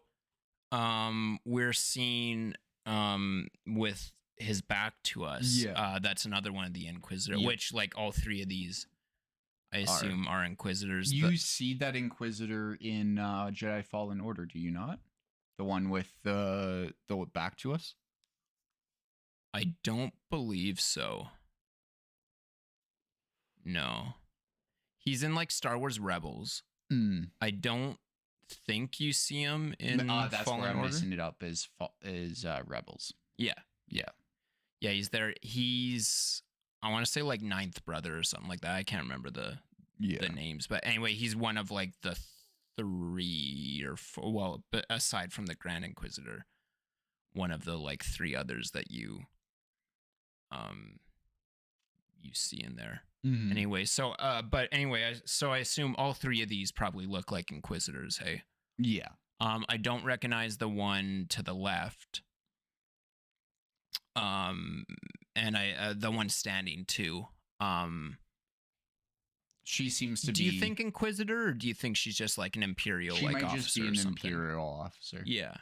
we're seeing with his back to us. Yeah. That's another one of the Inquisitor, Yep. which like all three of these I assume are Inquisitors. You see that Inquisitor in Jedi Fallen Order, do you not? The one with the back to us? I don't believe so. No. He's in like Star Wars Rebels. I don't think you see him in that's Fallen where I'm Order. messing it up is Rebels. Yeah. Yeah. Yeah, he's there. He's I want to say like ninth brother or something like that. I can't remember the names, but anyway, he's one of like the 3 or 4. Well, but aside from the Grand Inquisitor, one of the like 3 others that you see in there. Anyway, so but anyway, I assume all 3 of these probably look like Inquisitors. Hey. Yeah. I don't recognize the one to the left. And I the one standing too. She seems to be. Do you think Inquisitor, or do you think she's just like an Imperial she like might officer just be or an something? Imperial officer? Yeah.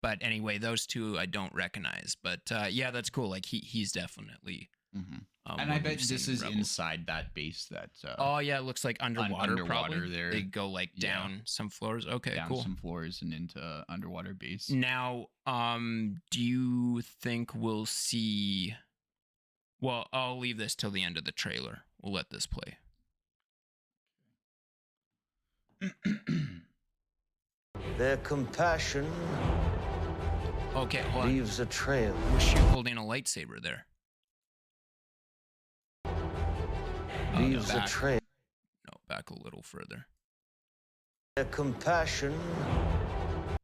But anyway, those 2 I don't recognize. But yeah, that's cool. Like he's definitely. And I bet this is Rebels. inside that base that. Oh yeah, it looks like underwater. Probably there. they go like down some floors. Okay, down cool. some floors and into underwater base. Now, do you think we'll see? Well, I'll leave this till the end of the trailer. We'll let this play. Their compassion Okay, hold on. leaves a trail. Was she holding a lightsaber there? Leaves a back. trail. No, back a little further. Their compassion.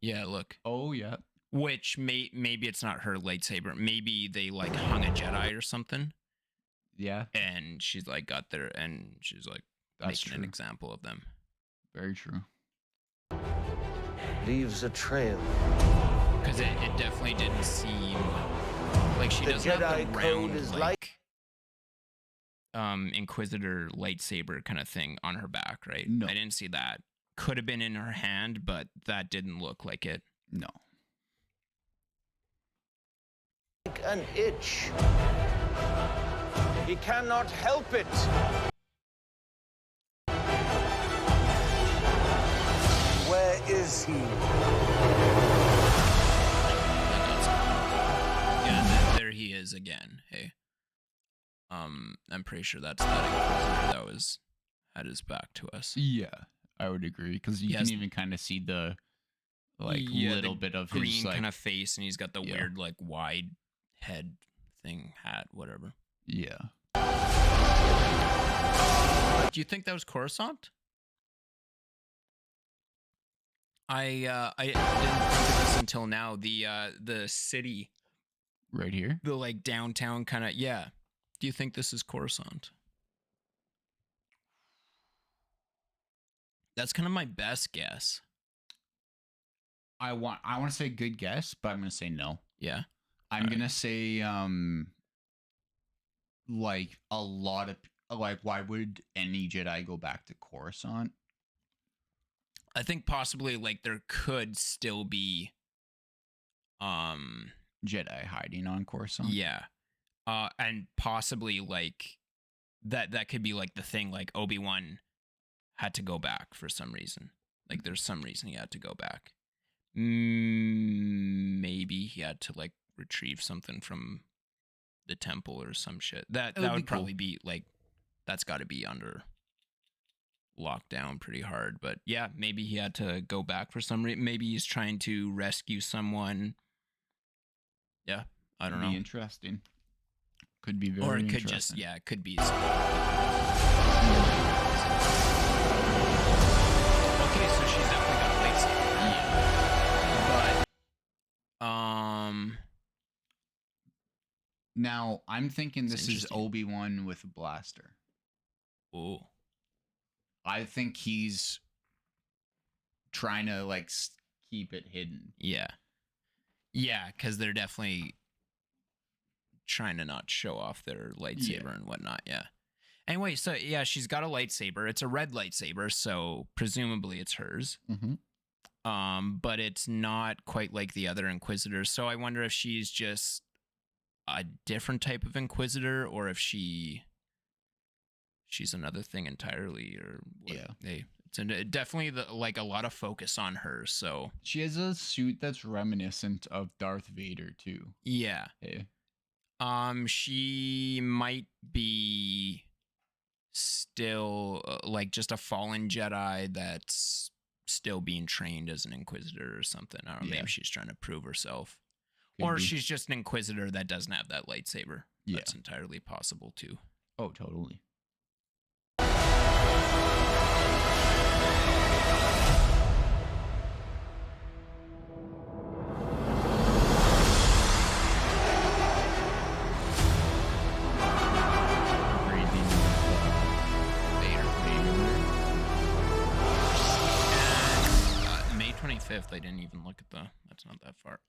Yeah, look. Oh yeah. Which maybe it's not her lightsaber. Maybe they like hung a Jedi or something. Yeah. And she's like got there, and she's like That's making an true. example of them. Very true. Leaves a trail. Because it definitely didn't seem like she The doesn't have Jedi the code round is like Inquisitor lightsaber kind of thing on her back, right? No. I didn't see that. Could have been in her hand, but that didn't look like it. No. Like an itch. He cannot help it. Where is he? Yeah, there he is again. Hey. I'm pretty sure that's that Inquisitor that was had his back to us. Yeah, I would agree because you Yes. can even kind of see the Yeah, little the bit of green his kind of face, and he's got the Yeah. weird like wide head thing, hat, whatever. Yeah. Do you think that was Coruscant? I didn't think of this until now. The city, Right here. the like downtown kind of, yeah. Do you think this is Coruscant? That's kind of my best guess. I want to say good guess, but I'm gonna say no. Yeah. I'm gonna say like a lot of like why would any Jedi go back to Coruscant? I think possibly like there could still be Jedi hiding on Coruscant. yeah. And possibly like that could be like the thing, like Obi-Wan had to go back for some reason. Like there's some reason he had to go back. Maybe he had to like retrieve something from the temple or some shit. That would be cool. probably be like that's got to be under locked down pretty hard. But yeah, maybe he had to go back for some reason. Maybe he's trying to rescue someone. Yeah, I don't know. Be interesting. Could be very or it could interesting. it could be. Okay, so she's definitely got a lightsaber. Yeah. But now I'm thinking It's this is interesting. Obi-Wan with a blaster. oh, I think he's trying to like keep it hidden. yeah, because they're definitely trying to not show off their lightsaber and whatnot. Yeah. Anyway, so yeah, she's got a lightsaber. It's a red lightsaber, so presumably it's hers. Mm-hmm. But it's not quite like the other Inquisitors. So I wonder if she's just a different type of Inquisitor, or if she's another thing entirely, or what. Yeah. It's definitely like a lot of focus on her. So She has a suit that's reminiscent of Darth Vader too. yeah. Hey. She might be still like just a fallen Jedi that's still being trained as an Inquisitor or something. I don't know. Yeah. Maybe she's trying to prove herself. Could Or be. she's just an Inquisitor that doesn't have that lightsaber. Yeah. That's entirely possible too. Oh, totally. Breathing And May 25th, I didn't even look at that's not that far.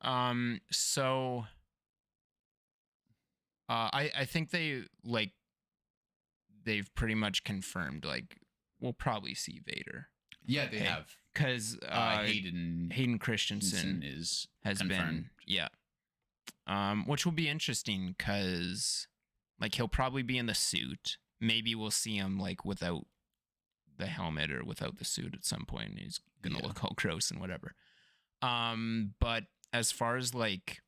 So I think they've pretty much confirmed, like, we'll probably see Vader. Yeah, they have. Because Hayden Christensen has confirmed. been, which will be interesting because, like, he'll probably be in the suit. Maybe we'll see him, like, without the helmet or without the suit at some point. He's gonna look all gross and whatever. But as far as, like,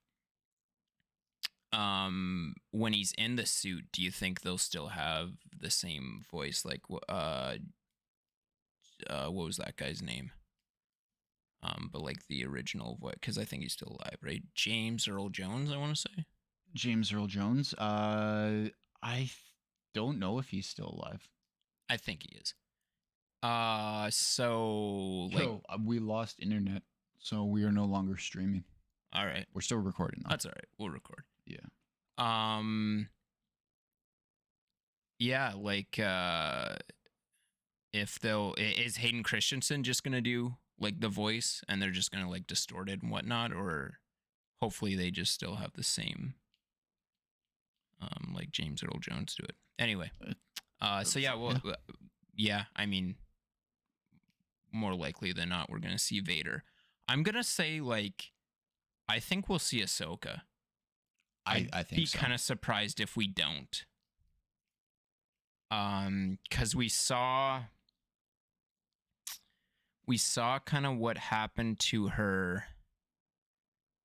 when he's in the suit, do you think they'll still have the same voice? Like, what was that guy's name? But like the original voice, because I think he's still alive, right? James Earl Jones, I want to say. James Earl Jones. Don't know if he's still alive. I think he is. So like, we lost internet, so we are no longer streaming. all right, We're still recording though. that's all right. We'll record. Yeah. Yeah, like, if is Hayden Christensen just gonna do like the voice and they're just gonna like distort it and whatnot, or hopefully they just still have the same, like James Earl Jones do it. Anyway, so yeah, well, yeah, I mean, more likely than not, we're gonna see Vader. I'm gonna say, like, I think we'll see Ahsoka. I think be so. kind of surprised if we don't. Because we saw kind of what happened to her,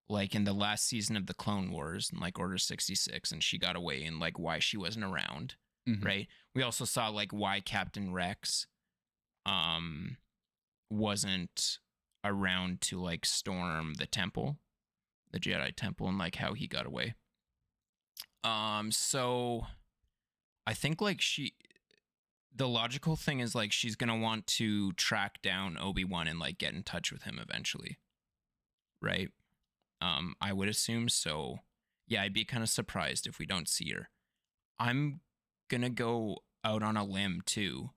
like, in the last season of the Clone Wars, in like Order 66, and she got away, and like why she wasn't around, right? We also saw like why Captain Rex wasn't around to like storm the temple, the Jedi temple, and like how he got away. So I think like the logical thing is like she's gonna want to track down Obi-Wan and like get in touch with him eventually, right? I would assume so. Yeah, I'd be kind of surprised if we don't see her. I'm gonna go out on a limb too,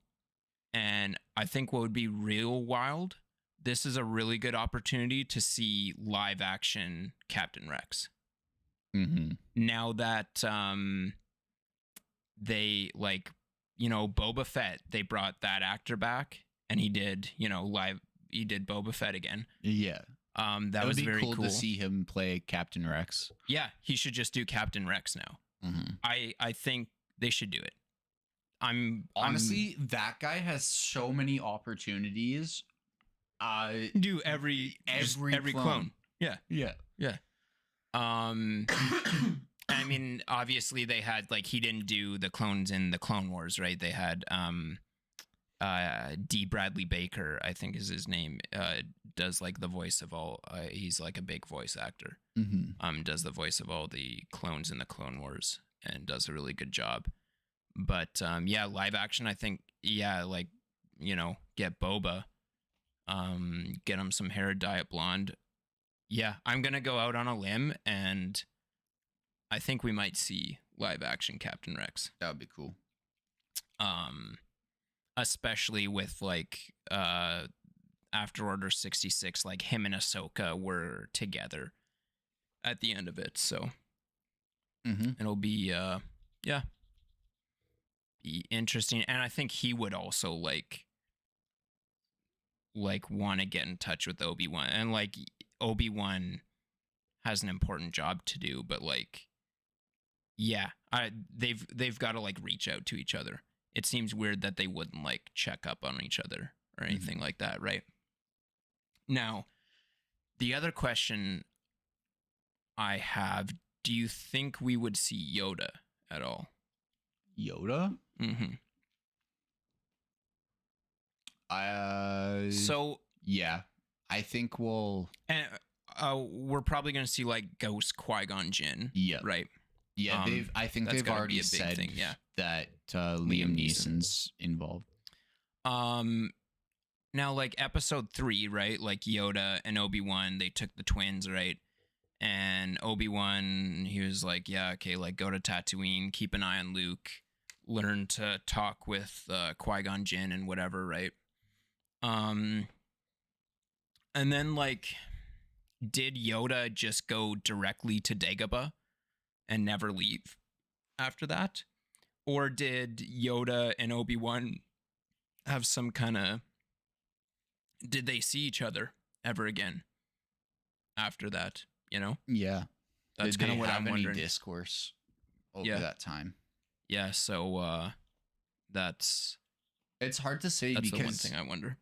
and I think what would be real wild, this is a really good opportunity to see live action Captain Rex. Now that they, like, you know, Boba Fett, they brought that actor back and he did, you know, he did Boba Fett again. Yeah. That was very cool to see him play Captain Rex. Yeah, he should just do Captain Rex now. I think they should do it. Honestly, that guy has so many opportunities. Do every clone. Yeah. I mean, obviously they had, like, he didn't do the clones in the Clone Wars, right? They had D. Bradley Baker, I think is his name, does like the voice of all. He's like a big voice actor. Does the voice of all the clones in the Clone Wars and does a really good job. But yeah, live action, I think, yeah, like, you know, get Boba, get him some hair, dye it blonde. Yeah, I'm gonna go out on a limb, and I think we might see live action Captain Rex. That would be cool. Especially with like after Order 66, like him and Ahsoka were together at the end of it, so it'll be yeah, be interesting. And I think he would also like want to get in touch with Obi-Wan, and like Obi-Wan has an important job to do, but like, yeah, they've got to like reach out to each other. It seems weird that they wouldn't like check up on each other or anything like that, right? Now, the other question I have, do you think we would see Yoda at all? Yoda? So yeah, I think we'll. And we're probably gonna see like Ghost Qui-Gon Jinn. Yeah. Right. Yeah, I think they've already said thing, that Liam Neeson's involved. Now like episode 3, right? Like Yoda and Obi-Wan, they took the twins, right? And Obi-Wan, he was like, yeah, okay, like go to Tatooine, keep an eye on Luke, learn to talk with Qui-Gon Jinn and whatever, right? And then like, did Yoda just go directly to Dagobah and never leave after that? Or did Yoda and Obi-Wan have some kind of... Did they see each other ever again after that, you know? Yeah. That's kind of what I'm wondering. Discourse over that time. Yeah, so that's... It's hard to say because... That's the one thing I wonder.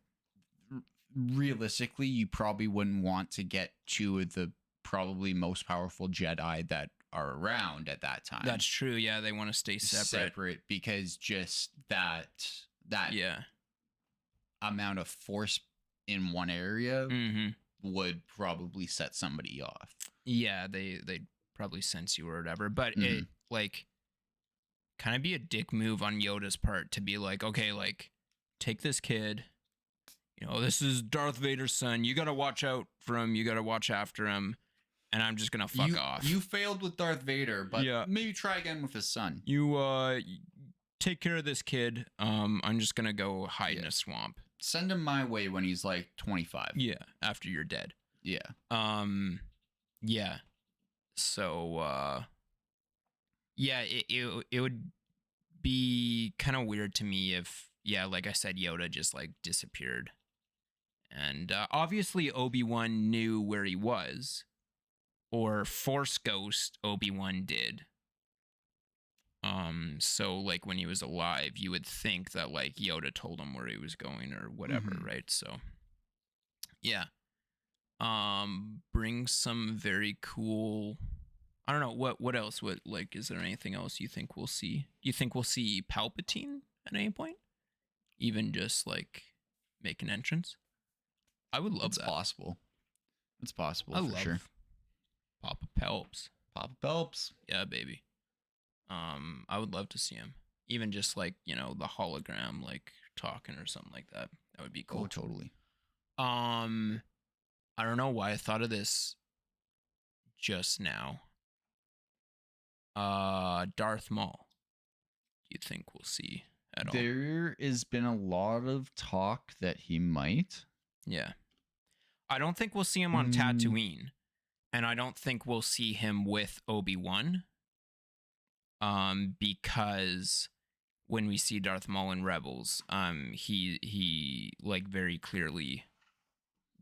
Realistically, you probably wouldn't want to get two of the probably most powerful Jedi that are around at that time. That's true. Yeah, they want to stay separate because just that amount of force in one area would probably set somebody off. Yeah, they'd probably sense you or whatever. But it like kind of be a dick move on Yoda's part to be like, okay, like take this kid. You know, this is Darth Vader's son. You got to watch out for him. You got to watch after him. And I'm just going to fuck off. You failed with Darth Vader, but maybe try again with his son. You take care of this kid. I'm just going to go hide in a swamp. Send him my way when he's like 25. Yeah, after you're dead. Yeah. Yeah. So, yeah, it would be kind of weird to me if, like I said, Yoda just like disappeared. And obviously Obi-Wan knew where he was, or Force Ghost Obi-Wan did. So like when he was alive, you would think that like Yoda told him where he was going or whatever, right? So yeah. Bring some very cool... I don't know, what else? What, like, is there anything else you think we'll see? You think we'll see Palpatine at any point? Even just like make an entrance? I would love that. It's possible. For sure. Papa Pelps. Papa Pelps. Yeah, baby. I would love to see him. Even just like, you know, the hologram, like talking or something like that. That would be cool. Oh, totally. I don't know why I thought of this just now. Darth Maul. Do you think we'll see at all? There has been a lot of talk that he might. Yeah. I don't think we'll see him on Tatooine. And I don't think we'll see him with Obi-Wan. Because when we see Darth Maul in Rebels, he like very clearly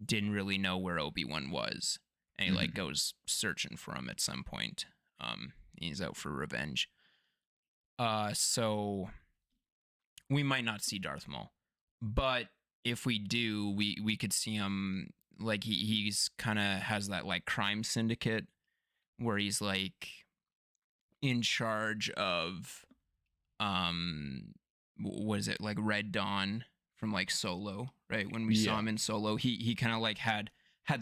didn't really know where Obi-Wan was. And he like goes searching for him at some point. He's out for revenge. So we might not see Darth Maul. But if we do, we could see him, like he's kind of has that like crime syndicate where he's like in charge of what is it, like Red Dawn from like Solo, right? When we saw him in Solo, he kind of like had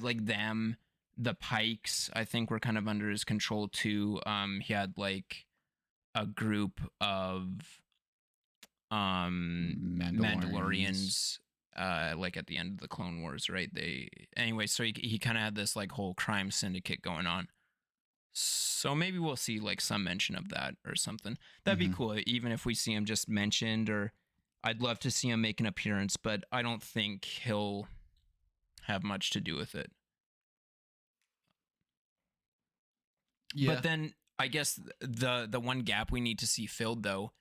like them, the Pikes, I think were kind of under his control too. He had like a group of Mandalorians like at the end of the Clone Wars, right? So he kind of had this like whole crime syndicate going on. So maybe we'll see like some mention of that or something. That'd be cool, even if we see him just mentioned, or I'd love to see him make an appearance, but I don't think he'll have much to do with it. Yeah. But then I guess the one gap we need to see filled though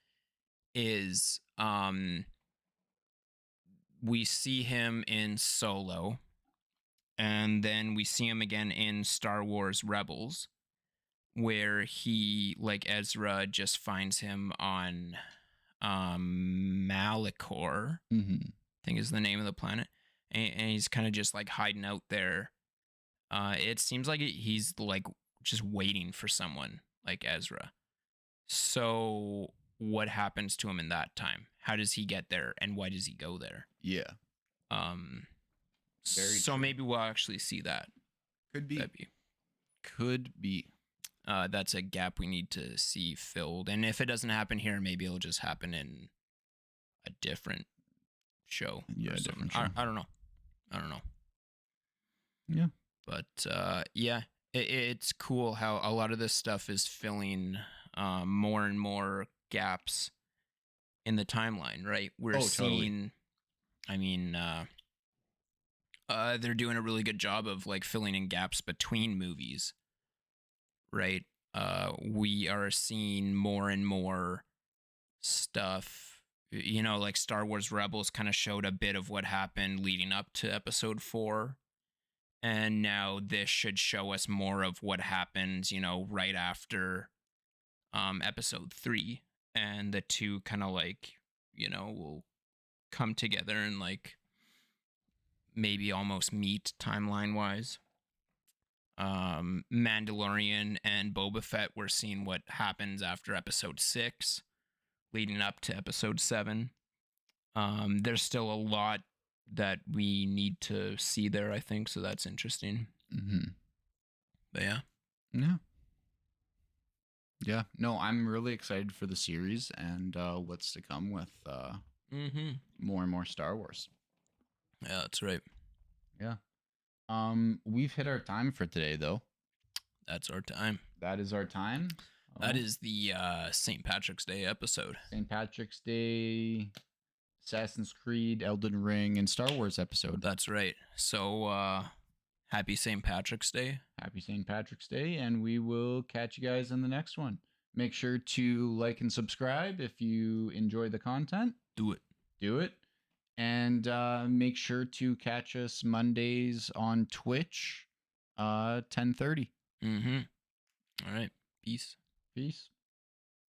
is we see him in Solo, and then we see him again in Star Wars Rebels, where he, like Ezra, just finds him on Malachor, I think is the name of the planet, and he's kind of just like hiding out there. It seems like he's like just waiting for someone like Ezra. So what happens to him in that time? How does he get there, and why does he go there? Yeah. So true. Maybe we'll actually see that. Could be. That's a gap we need to see filled. And if it doesn't happen here, maybe it'll just happen in a different show. Yeah, a different show. I don't know. Yeah. But it's cool how a lot of this stuff is filling more and more gaps in the timeline, right? We're seeing, they're doing a really good job of like filling in gaps between movies, right? We are seeing more and more stuff, like Star Wars Rebels kind of showed a bit of what happened leading up to episode 4. And now this should show us more of what happens, right after episode 3. And the two kind of like, will come together and like maybe almost meet timeline wise. Mandalorian and Boba Fett, we're seeing what happens after episode 6 leading up to episode 7. There's still a lot that we need to see there, I think, so that's interesting. But yeah, no, I'm really excited for the series and what's to come with more and more Star Wars. Yeah, that's right. Yeah. We've hit our time for today, though. That's our time. That is our time. That is the St. Patrick's Day episode. St. Patrick's Day, Assassin's Creed, Elden Ring, and Star Wars episode. That's right. So, happy St. Patrick's Day. Happy St. Patrick's Day, and we will catch you guys in the next one. Make sure to like and subscribe if you enjoy the content. Do it. And make sure to catch us Mondays on Twitch, 10:30. All right. Peace.